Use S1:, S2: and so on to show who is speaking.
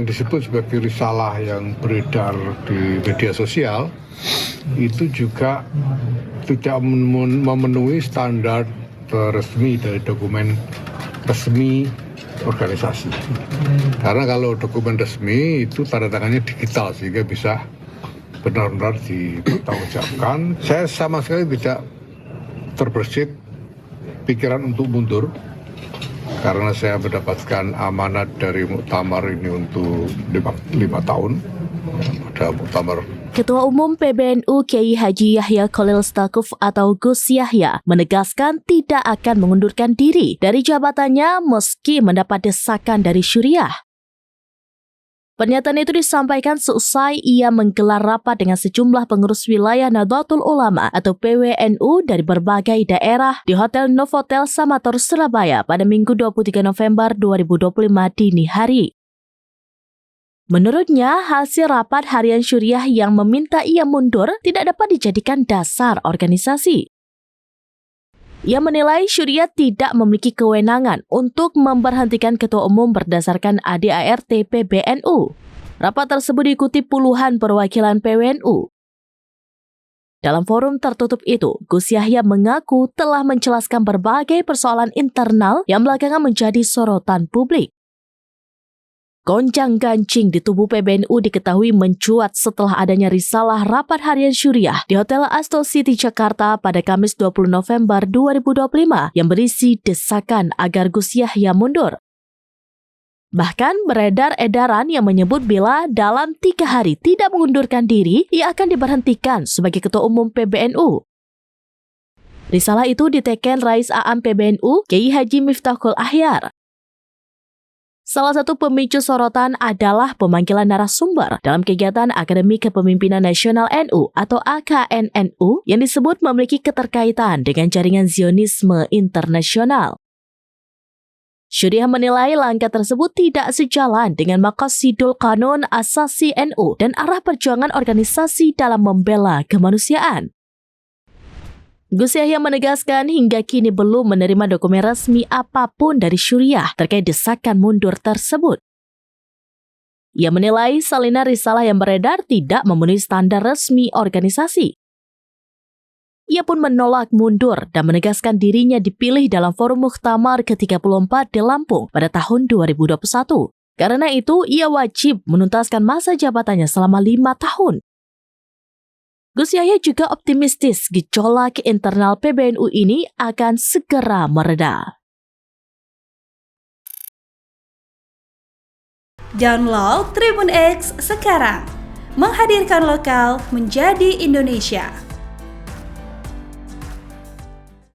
S1: yang disebut sebagai risalah yang beredar di media sosial itu juga tidak memenuhi standar resmi dari dokumen resmi organisasi. Karena kalau dokumen resmi itu tanda tangannya digital sehingga bisa benar-benar dipertanggungjawabkan. Saya sama sekali tidak terbersit pikiran untuk mundur karena saya mendapatkan amanat dari muktamar ini untuk 5 tahun. Ada muktamar.
S2: Ketua Umum PBNU Kiai Haji Yahya Khalil Stakuf atau Gus Yahya menegaskan tidak akan mengundurkan diri dari jabatannya meski mendapat desakan dari Syuriah. Pernyataan itu disampaikan seusai ia menggelar rapat dengan sejumlah pengurus wilayah Nahdlatul Ulama atau PWNU dari berbagai daerah di Hotel Novotel Samator, Surabaya pada Minggu 23 November 2025 dini hari. Menurutnya, hasil rapat harian Syuriah yang meminta ia mundur tidak dapat dijadikan dasar organisasi. Ia menilai Syuriah tidak memiliki kewenangan untuk memberhentikan ketua umum berdasarkan ADART PBNU. Rapat tersebut diikuti puluhan perwakilan PWNU. Dalam forum tertutup itu, Gus Yahya mengaku telah menjelaskan berbagai persoalan internal yang belakangan menjadi sorotan publik. Gonjang-ganjing di tubuh PBNU diketahui mencuat setelah adanya risalah rapat harian Syuriah di Hotel Astro City, Jakarta pada Kamis 20 November 2025 yang berisi desakan agar Gus Yahya mundur. Bahkan beredar edaran yang menyebut bila dalam 3 hari tidak mengundurkan diri, ia akan diberhentikan sebagai Ketua Umum PBNU. Risalah itu diteken Rais Aam PBNU, Kiai Haji Miftahul Ahyar. Salah satu pemicu sorotan adalah pemanggilan narasumber dalam kegiatan Akademi Kepemimpinan Nasional NU atau AKNNU yang disebut memiliki keterkaitan dengan jaringan Zionisme internasional. Syuriah menilai langkah tersebut tidak sejalan dengan maqasidul Qanun Asasi NU dan arah perjuangan organisasi dalam membela kemanusiaan. Gus Yahya menegaskan hingga kini belum menerima dokumen resmi apapun dari Syuriah terkait desakan mundur tersebut. Ia menilai salinan risalah yang beredar tidak memenuhi standar resmi organisasi. Ia pun menolak mundur dan menegaskan dirinya dipilih dalam forum muktamar ke-34 di Lampung pada tahun 2021. Karena itu, ia wajib menuntaskan masa jabatannya selama 5 tahun. Gus Yahya juga optimistis gejolak internal PBNU ini akan segera mereda.
S3: Download Tribun X sekarang, menghadirkan lokal menjadi Indonesia.